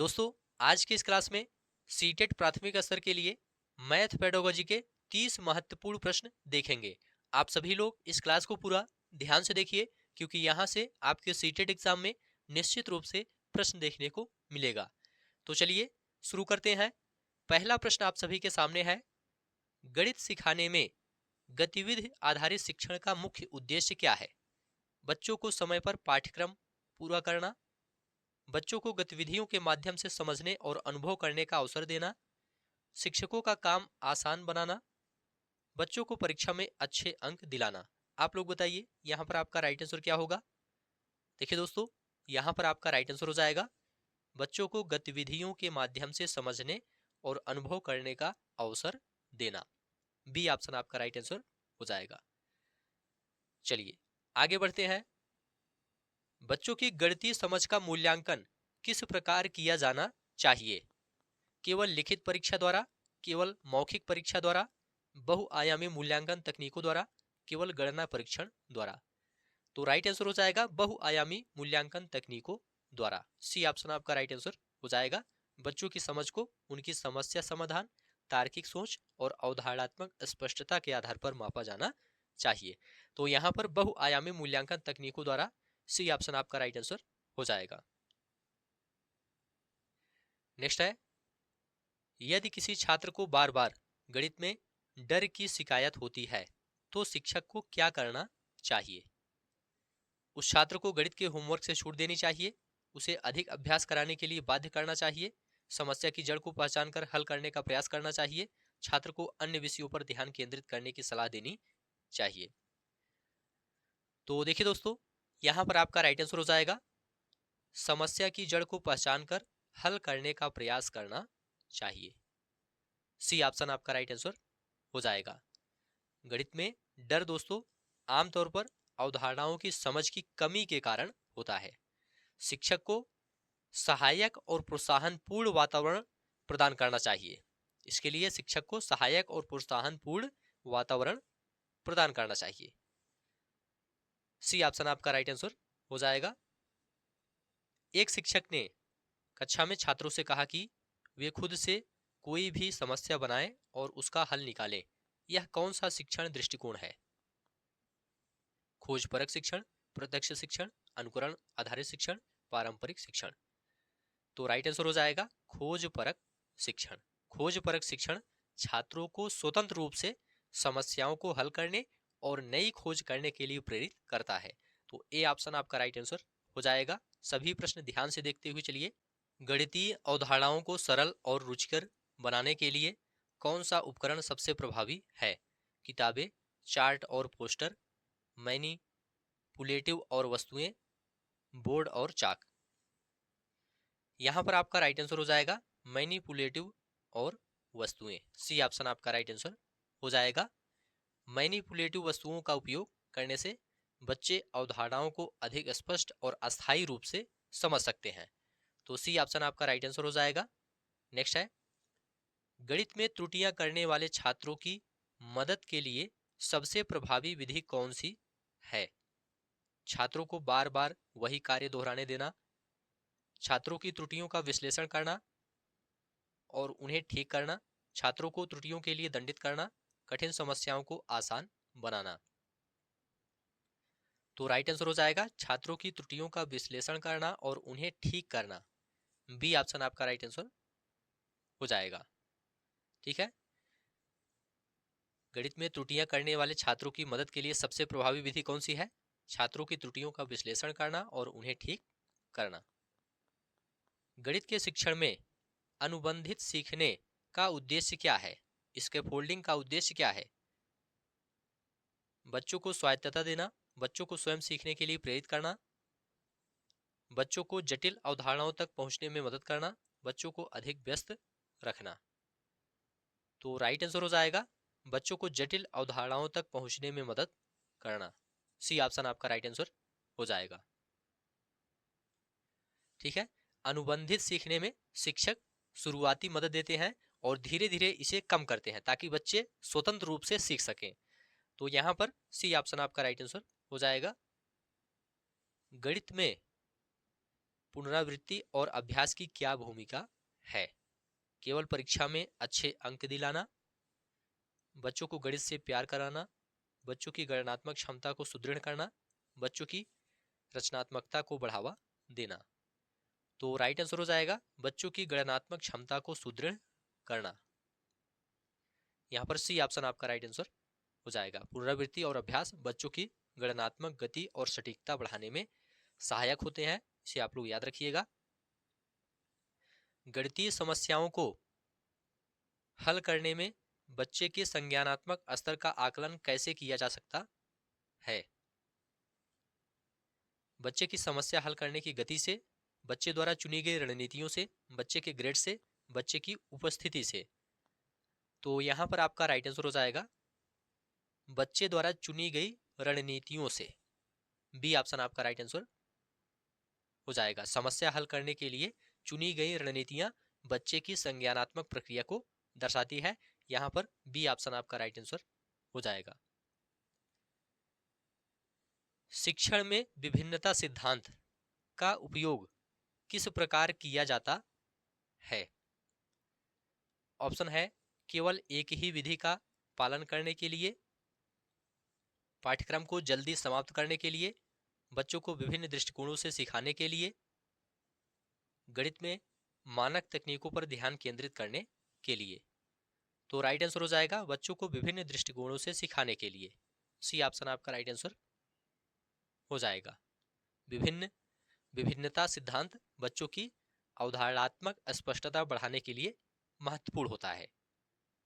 दोस्तों, आज की इस क्लास में सीटेट प्राथमिक स्तर के लिए मैथ पेडागोजी के 30 महत्वपूर्ण प्रश्न देखेंगे। आप सभी लोग इस क्लास को पूरा ध्यान से देखिए, क्योंकि यहाँ से आपके सीटेट एग्जाम में निश्चित रूप से प्रश्न देखने को मिलेगा। तो चलिए शुरू करते हैं। पहला प्रश्न आप सभी के सामने है, गणित सिखाने में गतिविधि आधारित शिक्षण का मुख्य उद्देश्य क्या है? बच्चों को समय पर पाठ्यक्रम पूरा करना, बच्चों को गतिविधियों के माध्यम से समझने और अनुभव करने का अवसर देना, शिक्षकों का काम आसान बनाना, बच्चों को परीक्षा में अच्छे अंक दिलाना। आप लोग बताइए यहाँ पर आपका राइट आंसर क्या होगा। देखिए दोस्तों, यहाँ पर आपका राइट आंसर हो जाएगा बच्चों को गतिविधियों के माध्यम से समझने और अनुभव करने का अवसर देना। बी ऑप्शन आपका राइट आंसर हो जाएगा। चलिए आगे बढ़ते हैं। बच्चों की गणितीय समझ का मूल्यांकन किस प्रकार किया जाना चाहिए? केवल लिखित परीक्षा द्वारा, केवल मौखिक परीक्षा द्वारा, बहुआयामी मूल्यांकन तकनीकों द्वारा, केवल गणना परीक्षण द्वारा। तो राइट आंसर हो जाएगा बहुआयामी मूल्यांकन तकनीकों द्वारा। सी ऑप्शन आपका राइट आंसर हो जाएगा। बच्चों की समझ को उनकी समस्या समाधान, तार्किक सोच और अवधारणात्मक स्पष्टता के आधार पर मापा जाना चाहिए। तो यहाँ पर बहुआयामी मूल्यांकन तकनीकों द्वारा, सी ऑप्शन आपका राइट आंसर हो जाएगा। नेक्स्ट है, यदि किसी छात्र को बार बार गणित में डर की शिकायत होती है तो शिक्षक को क्या करना चाहिए? उस छात्र को गणित के होमवर्क से छूट देनी चाहिए, उसे अधिक अभ्यास कराने के लिए बाध्य करना चाहिए, समस्या की जड़ को पहचान कर हल करने का प्रयास करना चाहिए, छात्र को अन्य विषयों पर ध्यान केंद्रित करने की सलाह देनी चाहिए। तो देखिए दोस्तों, यहाँ पर आपका राइट आंसर हो जाएगा समस्या की जड़ को पहचान कर हल करने का प्रयास करना चाहिए। सी ऑप्शन आपका राइट आंसर हो जाएगा। गणित में डर दोस्तों आमतौर पर अवधारणाओं की समझ की कमी के कारण होता है। शिक्षक को सहायक और प्रोत्साहन पूर्ण वातावरण प्रदान करना चाहिए। इसके लिए शिक्षक को सहायक और प्रोत्साहन पूर्ण वातावरण प्रदान करना चाहिए। सी ऑप्शन आपका राइट आंसर हो जाएगा। एक शिक्षक ने कक्षा में छात्रों से कहा कि वे खुद से कोई भी समस्या बनाएं और उसका हल निकालें। यह कौन सा शिक्षण दृष्टिकोण है? खोजपरक शिक्षण, प्रत्यक्ष शिक्षण, अनुकरण आधारित शिक्षण, पारंपरिक शिक्षण। तो राइट आंसर हो जाएगा खोजपरक शिक्षण। खोजपरक शिक्षण छात्रों को स्वतंत्र रूप से समस्याओं को हल करने और नई खोज करने के लिए प्रेरित करता है। तो ए ऑप्शन आपका राइट आंसर हो जाएगा। सभी प्रश्न ध्यान से देखते हुए चलिए। गणितीय अवधारणाओं को सरल और रुचिकर बनाने के लिए कौन सा उपकरण सबसे प्रभावी है? किताबें, चार्ट और पोस्टर, मैनिपुलेटिव और वस्तुएं, बोर्ड और चाक। यहाँ पर आपका राइट आंसर हो जाएगा मैनिपुलेटिव और वस्तुएं। सी ऑप्शन आपका राइट आंसर हो जाएगा। मैनिपुलेटिव वस्तुओं का उपयोग करने से बच्चे अवधारणाओं को अधिक स्पष्ट और अस्थायी रूप से समझ सकते हैं। तो सी ऑप्शन आपका राइट आंसर हो जाएगा। नेक्स्ट है, गणित में त्रुटियां करने वाले छात्रों की मदद के लिए सबसे प्रभावी विधि कौन सी है? छात्रों को बार बार वही कार्य दोहराने देना, छात्रों की त्रुटियों का विश्लेषण करना और उन्हें ठीक करना, छात्रों को त्रुटियों के लिए दंडित करना, कठिन समस्याओं को आसान बनाना। तो राइट आंसर हो जाएगा छात्रों की त्रुटियों का विश्लेषण करना और उन्हें ठीक करना। बी ऑप्शन आपका राइट आंसर हो जाएगा। ठीक है, गणित में त्रुटियां करने वाले छात्रों की मदद के लिए सबसे प्रभावी विधि कौन सी है? छात्रों की त्रुटियों का विश्लेषण करना और उन्हें ठीक करना। गणित के शिक्षण में अनुबंधित सीखने का उद्देश्य क्या है? स्कैफोल्डिंग का उद्देश्य क्या है? बच्चों को स्वायत्तता देना, बच्चों को स्वयं सीखने के लिए प्रेरित करना, बच्चों को जटिल अवधारणाओं तक पहुंचने में मदद करना, बच्चों को अधिक व्यस्त रखना। तो राइट आंसर हो जाएगा बच्चों को जटिल अवधारणाओं तक पहुंचने में मदद करना। सी ऑप्शन आपका राइट आंसर हो जाएगा। ठीक है, अनुबंधित सीखने में शिक्षक शुरुआती मदद देते हैं और धीरे धीरे इसे कम करते हैं ताकि बच्चे स्वतंत्र रूप से सीख सकें। तो यहाँ पर सी ऑप्शन आपका राइट आंसर हो जाएगा। गणित में पुनरावृत्ति और अभ्यास की क्या भूमिका है? केवल परीक्षा में अच्छे अंक दिलाना, बच्चों को गणित से प्यार कराना, बच्चों की गणनात्मक क्षमता को सुदृढ़ करना, बच्चों की रचनात्मकता को बढ़ावा देना। तो राइट आंसर हो जाएगा बच्चों की गणनात्मक क्षमता को सुदृढ़ करना। यहाँ पर सी ऑप्शन आपका राइट आंसर हो जाएगा। पुनरावृत्ति और अभ्यास बच्चों की गणनात्मक गति और सटीकता बढ़ाने में सहायक होते हैं, इसे आप लोग याद रखिएगा। गणितीय समस्याओं को हल करने में बच्चे के संज्ञानात्मक स्तर का आकलन कैसे किया जा सकता है? बच्चे की समस्या हल करने की गति से, बच्चे द्वारा चुनी गई रणनीतियों से, बच्चे के ग्रेड से, बच्चे की उपस्थिति से। तो यहां पर आपका राइट आंसर हो जाएगा बच्चे द्वारा चुनी गई रणनीतियों से। बी ऑप्शन आपका राइट आंसर हो जाएगा। समस्या हल करने के लिए चुनी गई रणनीतियां बच्चे की संज्ञानात्मक प्रक्रिया को दर्शाती है। यहां पर बी ऑप्शन आपका राइट आंसर हो जाएगा। शिक्षण में विभिन्नता सिद्धांत का उपयोग किस प्रकार किया जाता है? ऑप्शन है केवल एक ही विधि का पालन करने के लिए, पाठ्यक्रम को जल्दी समाप्त करने के लिए, बच्चों को विभिन्न दृष्टिकोणों से सिखाने के लिए, गणित में मानक तकनीकों पर ध्यान केंद्रित करने के लिए। तो राइट आंसर हो जाएगा बच्चों को विभिन्न दृष्टिकोणों से सिखाने के लिए। सी ऑप्शन आपका राइट आंसर हो जाएगा। विभिन्नता सिद्धांत बच्चों की अवधारणात्मक स्पष्टता बढ़ाने के लिए महत्वपूर्ण होता है।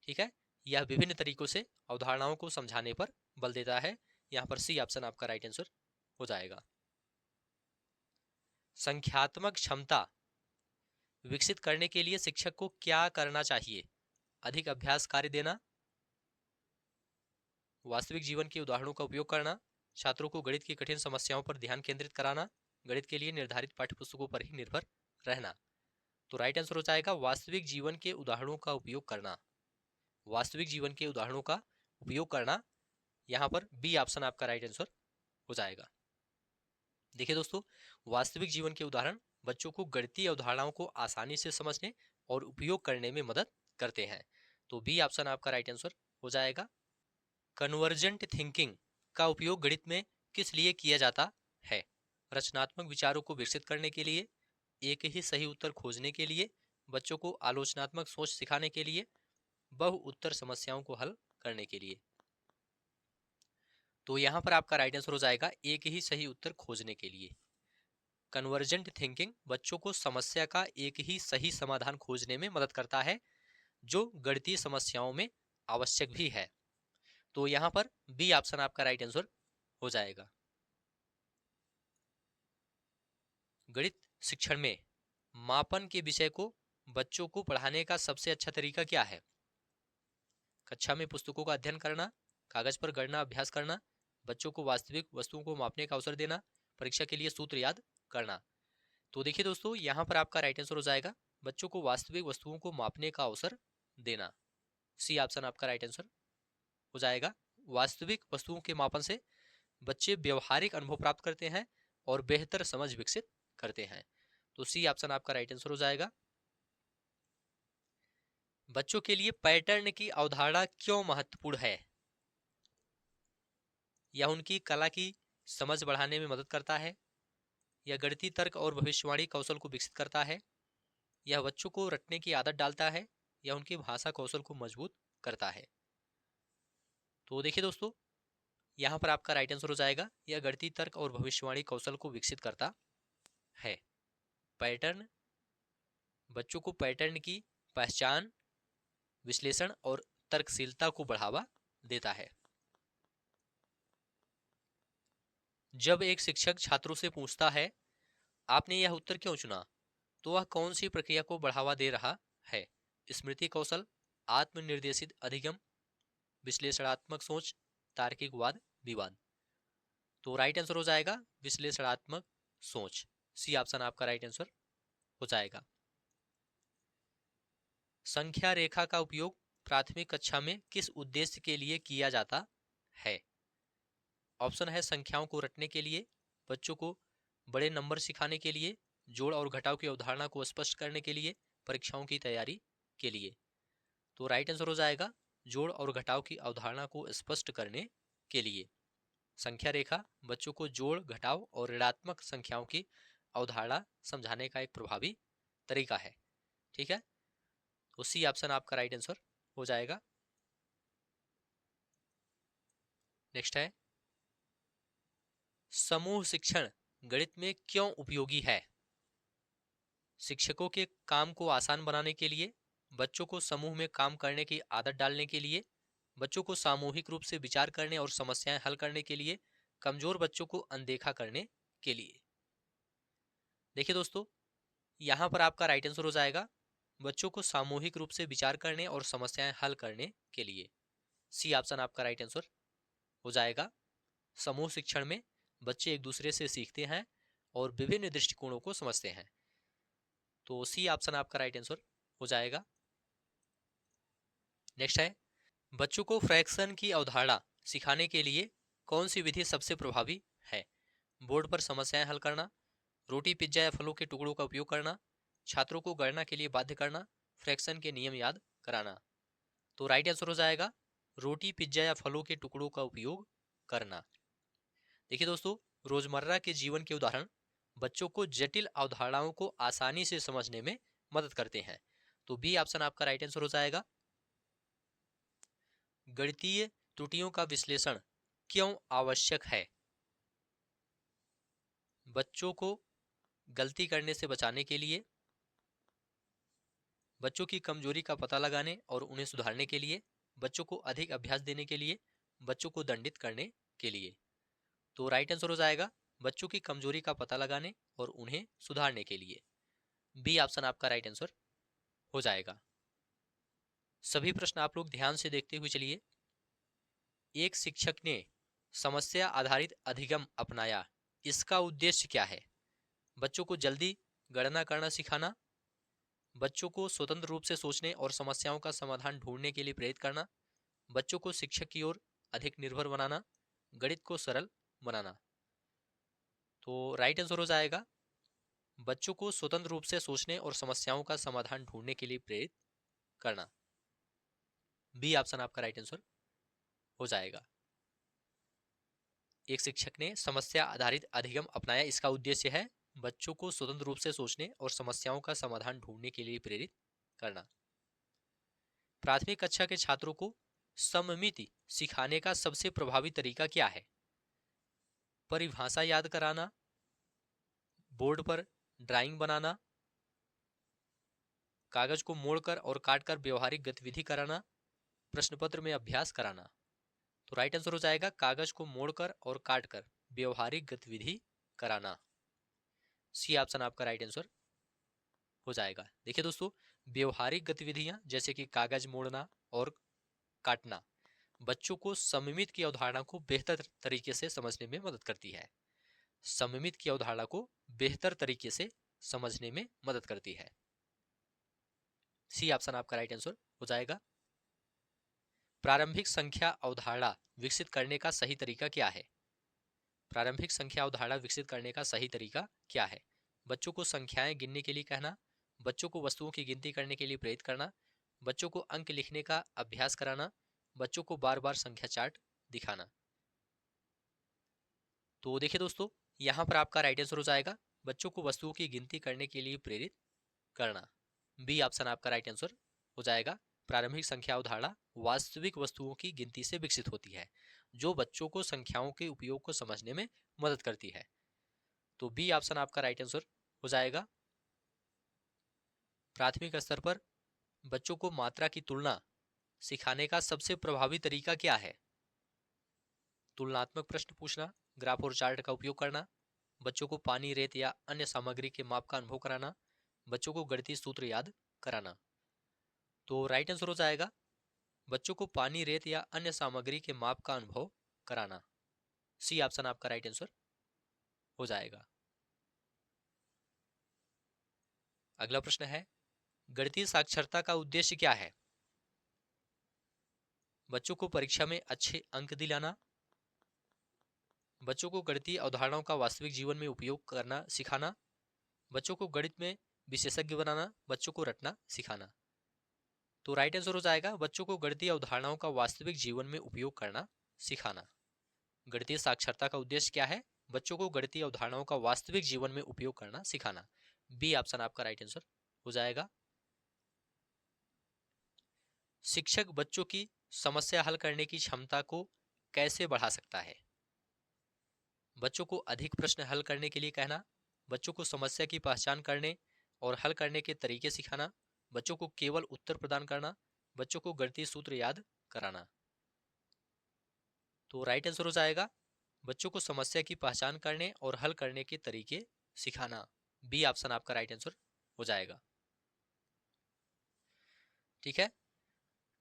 ठीक है, यह विभिन्न तरीकों से अवधारणाओं को समझाने पर बल देता है। यहां पर सी ऑप्शन आपका राइट आंसर हो जाएगा। संख्यात्मक क्षमता विकसित करने के लिए शिक्षक को क्या करना चाहिए? अधिक अभ्यास कार्य देना, वास्तविक जीवन के उदाहरणों का उपयोग करना, छात्रों को गणित की कठिन समस्याओं पर ध्यान केंद्रित कराना, गणित के लिए निर्धारित पाठ्यपुस्तकों पर ही निर्भर रहना। तो राइट आंसर हो जाएगा वास्तविक जीवन के उदाहरणों का उपयोग करना। वास्तविक जीवन के उदाहरणों का उपयोग करना, यहां पर बी ऑप्शन आपका राइट आंसर हो जाएगा। देखिए दोस्तों, वास्तविक जीवन के उदाहरण बच्चों को गणितीय अवधारणाओं को आसानी से समझने और उपयोग करने में मदद करते हैं। तो बी ऑप्शन आपका राइट आंसर हो जाएगा। कन्वर्जेंट थिंकिंग का उपयोग गणित में किस लिए किया जाता है? रचनात्मक विचारों को विकसित करने के लिए, एक ही सही उत्तर खोजने के लिए, बच्चों को आलोचनात्मक सोच सिखाने के लिए, बहु उत्तर समस्याओं को हल करने के लिए। तो यहां पर आपका राइट आंसर हो जाएगा एक ही सही उत्तर खोजने के लिए। कन्वर्जेंट थिंकिंग बच्चों को समस्या का एक ही सही समाधान खोजने में मदद करता है, जो गणितीय समस्याओं में आवश्यक भी है। तो यहां पर बी ऑप्शन आपका राइट आंसर हो जाएगा। गणित शिक्षण में मापन के विषय को बच्चों को पढ़ाने का सबसे अच्छा तरीका क्या है? कक्षा में पुस्तकों का अध्ययन करना, कागज पर गणना अभ्यास करना, बच्चों को वास्तविक वस्तुओं को मापने का अवसर देना, परीक्षा के लिए सूत्र याद करना। तो देखिए दोस्तों, यहाँ पर आपका राइट आंसर हो जाएगा बच्चों को वास्तविक वस्तुओं को मापने का अवसर देना। सी ऑप्शन आपका राइट आंसर हो जाएगा। वास्तविक वस्तुओं के मापन से बच्चे व्यवहारिक अनुभव प्राप्त करते हैं और बेहतर समझ विकसित करते हैं। तो सी ऑप्शन आपका राइट आंसर हो जाएगा। बच्चों के लिए पैटर्न की अवधारणा क्यों महत्वपूर्ण है? यह उनकी कला की समझ बढ़ाने में मदद करता है, यह गणितीय तर्क और भविष्यवाणी कौशल को विकसित करता है, यह बच्चों को रटने की आदत डालता है, यह उनकी भाषा कौशल को मजबूत करता है। तो देखिए दोस्तों, यहाँ पर आपका राइट आंसर हो जाएगा यह गणितीय तर्क और भविष्यवाणी कौशल को विकसित करता है। पैटर्न बच्चों को पैटर्न की पहचान, विश्लेषण और तर्कशीलता को बढ़ावा देता है। जब एक शिक्षक छात्रों से पूछता है आपने यह उत्तर क्यों चुना, तो वह कौन सी प्रक्रिया को बढ़ावा दे रहा है? स्मृति कौशल, आत्मनिर्देशित अधिगम, विश्लेषणात्मक सोच, तार्किक वाद विवाद। तो राइट आंसर हो जाएगा विश्लेषणात्मक सोच। सी ऑप्शन आपका राइट आंसर हो जाएगा। संख्या रेखा का उपयोग प्राथमिक कक्षा में किस उद्देश्य के लिए किया जाता है? ऑप्शन है संख्याओं को रटने के लिए, बच्चों को बड़े नंबर सिखाने के लिए, जोड़ और घटाव की अवधारणा को स्पष्ट करने के लिए, परीक्षाओं की तैयारी के लिए। तो राइट आंसर हो जाएगा जोड़ और घटाव की अवधारणा को स्पष्ट करने के लिए। संख्या रेखा बच्चों को जोड़, घटाव और ऋणात्मक संख्याओं की अवधारणा समझाने का एक प्रभावी तरीका है। ठीक है, तो सी ऑप्शन आपका राइट आंसर हो जाएगा। नेक्स्ट है, समूह शिक्षण गणित में क्यों उपयोगी है? शिक्षकों के काम को आसान बनाने के लिए, बच्चों को समूह में काम करने की आदत डालने के लिए, बच्चों को सामूहिक रूप से विचार करने और समस्याएं हल करने के लिए, कमजोर बच्चों को अनदेखा करने के लिए। देखिए दोस्तों, यहाँ पर आपका राइट आंसर हो जाएगा बच्चों को सामूहिक रूप से विचार करने और समस्याएं हल करने के लिए। सी ऑप्शन आपका राइट आंसर हो जाएगा। समूह शिक्षण में बच्चे एक दूसरे से सीखते हैं और विभिन्न दृष्टिकोणों को समझते हैं। तो सी ऑप्शन आपका राइट आंसर हो जाएगा। नेक्स्ट है, बच्चों को फ्रैक्शन की अवधारणा सिखाने के लिए कौन सी विधि सबसे प्रभावी है? बोर्ड पर समस्याएं हल करना, रोटी, पिज्जा या फलों के टुकड़ों का उपयोग करना, छात्रों को गणना के लिए बाध्य करना, फ्रैक्शन के नियम याद कराना। तो राइट आंसर हो जाएगा रोटी, पिज्जा या फलों के टुकड़ों का उपयोग करना। देखिए दोस्तों, रोजमर्रा के जीवन के उदाहरण बच्चों को जटिल अवधारणाओं को आसानी से समझने में मदद करते हैं। तो बी ऑप्शन आपका राइट आंसर हो जाएगा। गणितीय त्रुटियों का विश्लेषण क्यों आवश्यक है? बच्चों को गलती करने से बचाने के लिए, बच्चों की कमजोरी का पता लगाने और उन्हें सुधारने के लिए, बच्चों को अधिक अभ्यास देने के लिए, बच्चों को दंडित करने के लिए। तो राइट आंसर हो जाएगा बच्चों की कमजोरी का पता लगाने और उन्हें सुधारने के लिए। बी ऑप्शन आपका राइट आंसर हो जाएगा। सभी प्रश्न आप लोग ध्यान से देखते हुए चलिए। एक शिक्षक ने समस्या आधारित अधिगम अपनाया, इसका उद्देश्य क्या है? बच्चों को जल्दी गणना करना सिखाना, बच्चों को स्वतंत्र रूप से सोचने और समस्याओं का समाधान ढूंढने के लिए प्रेरित करना, बच्चों को शिक्षक की ओर अधिक निर्भर बनाना, गणित को सरल बनाना। तो राइट आंसर हो जाएगा बच्चों को स्वतंत्र रूप से सोचने और समस्याओं का समाधान ढूंढने के लिए प्रेरित करना। बी ऑप्शन आपका राइट आंसर हो जाएगा। एक शिक्षक ने समस्या आधारित अधिगम अपनाया, इसका उद्देश्य है बच्चों को स्वतंत्र रूप से सोचने और समस्याओं का समाधान ढूंढने के लिए प्रेरित करना। प्राथमिक कक्षा के छात्रों को सममिति सिखाने का सबसे प्रभावी तरीका क्या है? परिभाषा याद कराना, बोर्ड पर ड्राइंग बनाना, कागज को मोड़कर और काटकर व्यवहारिक गतिविधि कराना, प्रश्न पत्र में अभ्यास कराना। तो राइट आंसर हो जाएगा कागज को मोड़कर और काटकर व्यवहारिक गतिविधि कराना। सी ऑप्शन आपका राइट आंसर हो जाएगा। देखिए दोस्तों, व्यवहारिक गतिविधियां जैसे कि कागज मोड़ना और काटना बच्चों को सममित की अवधारणा को बेहतर तरीके से समझने में मदद करती है। सममित की अवधारणा को बेहतर तरीके से समझने में मदद करती है। सी ऑप्शन आपका राइट आंसर हो जाएगा। प्रारंभिक संख्या अवधारणा विकसित करने का सही तरीका क्या है? प्रारंभिक संख्या अवधारणा विकसित करने का सही तरीका क्या है? बच्चों को संख्याएं गिनने के लिए कहना, बच्चों को वस्तुओं की गिनती करने के लिए प्रेरित करना, बच्चों को अंक लिखने का अभ्यास कराना, बच्चों को बार बार संख्या चार्ट दिखाना। तो देखिए दोस्तों, यहाँ पर आपका राइट आंसर हो जाएगा बच्चों को वस्तुओं की गिनती करने के लिए प्रेरित करना। बी ऑप्शन आपका राइट आंसर हो जाएगा। प्रारंभिक संख्या अवधारणा वास्तविक वस्तुओं की गिनती से विकसित होती है, जो बच्चों को संख्याओं के उपयोग को समझने में मदद करती है। तो बी ऑप्शन आपका राइट आंसर हो जाएगा। प्राथमिक स्तर पर बच्चों को मात्रा की तुलना सिखाने का सबसे प्रभावी तरीका क्या है? तुलनात्मक प्रश्न पूछना, ग्राफ और चार्ट का उपयोग करना, बच्चों को पानी, रेत या अन्य सामग्री के माप का अनुभव कराना, बच्चों को गणितीय सूत्र याद कराना। तो राइट आंसर हो जाएगा बच्चों को पानी, रेत या अन्य सामग्री के माप का अनुभव कराना। सी ऑप्शन आपका राइट आंसर हो जाएगा। अगला प्रश्न है, गणितीय साक्षरता का उद्देश्य क्या है? बच्चों को परीक्षा में अच्छे अंक दिलाना, बच्चों को गणितीय अवधारणाओं का वास्तविक जीवन में उपयोग करना सिखाना, बच्चों को गणित में विशेषज्ञ बनाना, बच्चों को रटना सिखाना। तो राइट आंसर हो जाएगा बच्चों को गणितीय अवधारणाओं का वास्तविक जीवन में उपयोग करना सिखाना। गणितीय साक्षरता का उद्देश्य क्या है? बच्चों को गणितीय अवधारणाओं का वास्तविक जीवन में उपयोग करना सिखाना। बी ऑप्शन आपका राइट आंसर हो जाएगा। शिक्षक बच्चों की समस्या हल करने की क्षमता को कैसे बढ़ा सकता है? बच्चों को अधिक प्रश्न हल करने के लिए कहना, बच्चों को समस्या की पहचान करने और हल करने के तरीके सिखाना, बच्चों को केवल उत्तर प्रदान करना, बच्चों को गणितीय सूत्र याद कराना। तो राइट आंसर हो जाएगा बच्चों को समस्या की पहचान करने और हल करने के तरीके सिखाना। बी ऑप्शन आपका राइट आंसर हो जाएगा। ठीक है,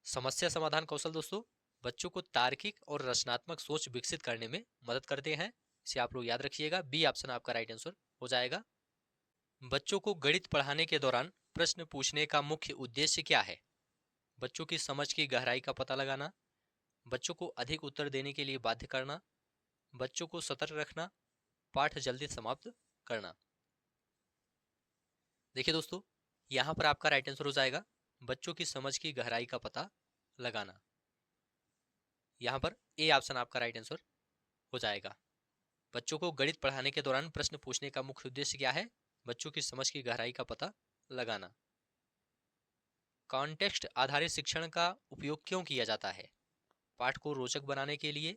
समस्या समाधान कौशल दोस्तों बच्चों को तार्किक और रचनात्मक सोच विकसित करने में मदद करते हैं। इसे आप लोग याद रखिएगा। बी ऑप्शन आपका राइट आंसर हो जाएगा। बच्चों को गणित पढ़ाने के दौरान प्रश्न पूछने का मुख्य उद्देश्य क्या है? बच्चों की समझ की गहराई का पता लगाना, बच्चों को अधिक उत्तर देने के लिए बाध्य करना, बच्चों को सतर्क रखना, पाठ जल्दी समाप्त करना। देखिए दोस्तों, यहाँ पर आपका राइट आंसर हो जाएगा बच्चों की समझ की गहराई का पता लगाना। यहाँ पर ए ऑप्शन आपका राइट आंसर हो जाएगा। बच्चों को गणित पढ़ाने के दौरान प्रश्न पूछने का मुख्य उद्देश्य क्या है? बच्चों की समझ की गहराई का पता लगाना। कॉन्टेक्स्ट आधारित शिक्षण का उपयोग क्यों किया जाता है? पाठ को रोचक बनाने के लिए,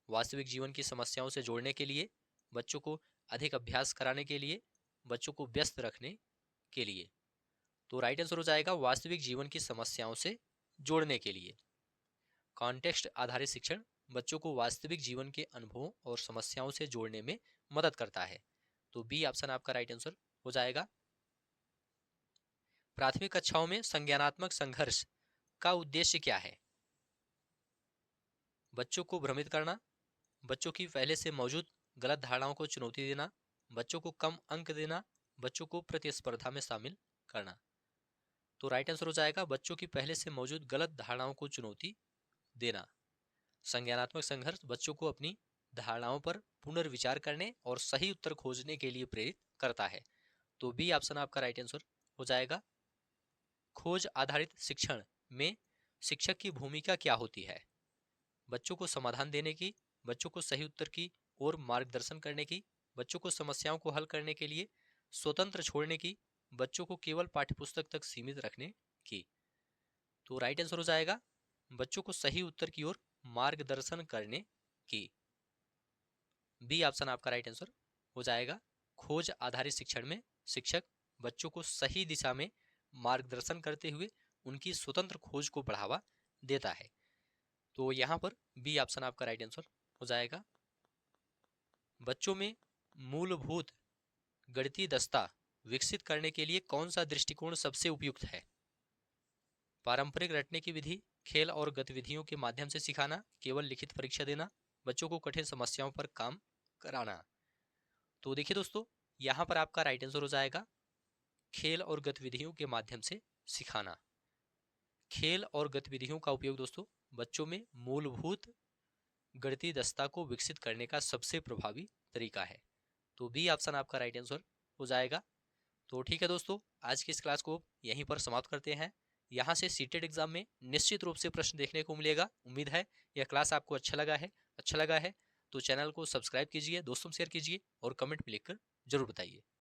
वास्तविक जीवन की समस्याओं से जोड़ने के लिए, बच्चों को अधिक अभ्यास कराने के लिए, बच्चों को व्यस्त रखने के लिए। तो राइट आंसर हो जाएगा वास्तविक जीवन की समस्याओं से जोड़ने के लिए। कॉन्टेक्स्ट आधारित शिक्षण बच्चों को वास्तविक जीवन के अनुभवों और समस्याओं से जोड़ने में मदद करता है। तो बी ऑप्शन आपका राइट आंसर हो जाएगा। प्राथमिक कक्षाओं में संज्ञानात्मक संघर्ष का उद्देश्य क्या है? बच्चों को भ्रमित करना, बच्चों की पहले से मौजूद गलत धारणाओं को चुनौती देना, बच्चों को कम अंक देना, बच्चों को प्रतिस्पर्धा में शामिल करना। तो राइट आंसर हो जाएगा बच्चों की पहले से मौजूद गलत धारणाओं को चुनौती देना। संज्ञानात्मक संघर्ष बच्चों को अपनी धारणाओं पर पुनर्विचार करने और सही उत्तर खोजने के लिए प्रेरित करता है। तो बी ऑप्शन आपका राइट आंसर हो जाएगा। खोज आधारित शिक्षण में शिक्षक की भूमिका क्या होती है? बच्चों को समाधान देने की, बच्चों को सही उत्तर की ओर मार्गदर्शन करने की, बच्चों को समस्याओं को हल करने के लिए स्वतंत्र छोड़ने की, बच्चों को केवल पाठ्यपुस्तक तक सीमित रखने की। तो राइट आंसर हो जाएगा बच्चों को सही उत्तर की ओर मार्गदर्शन करने की। बी ऑप्शन आपका राइट आंसर हो जाएगा। खोज आधारित शिक्षण में शिक्षक बच्चों को सही दिशा में मार्गदर्शन करते हुए उनकी स्वतंत्र खोज को बढ़ावा देता है। तो यहाँ पर बी ऑप्शन आपका राइट आंसर हो जाएगा। बच्चों में मूलभूत गणितीय दक्षता विकसित करने के लिए कौन सा दृष्टिकोण सबसे उपयुक्त है? पारंपरिक रटने की विधि, खेल और गतिविधियों के माध्यम से सिखाना, केवल लिखित परीक्षा देना, बच्चों को कठिन समस्याओं पर काम कराना। तो देखिए दोस्तों, यहाँ पर आपका राइट आंसर हो जाएगा खेल और गतिविधियों के माध्यम से सिखाना। खेल और गतिविधियों का उपयोग दोस्तों बच्चों में मूलभूत गणितीय दक्षता को विकसित करने का सबसे प्रभावी तरीका है। तो बी ऑप्शन आपका राइट आंसर हो जाएगा। तो ठीक है दोस्तों, आज की इस क्लास को यहीं पर समाप्त करते हैं। यहाँ से सीटेट एग्जाम में निश्चित रूप से प्रश्न देखने को मिलेगा। उम्मीद है यह क्लास आपको अच्छा लगा है तो चैनल को सब्सक्राइब कीजिए, दोस्तों शेयर कीजिए और कमेंट में लिखकर जरूर बताइए।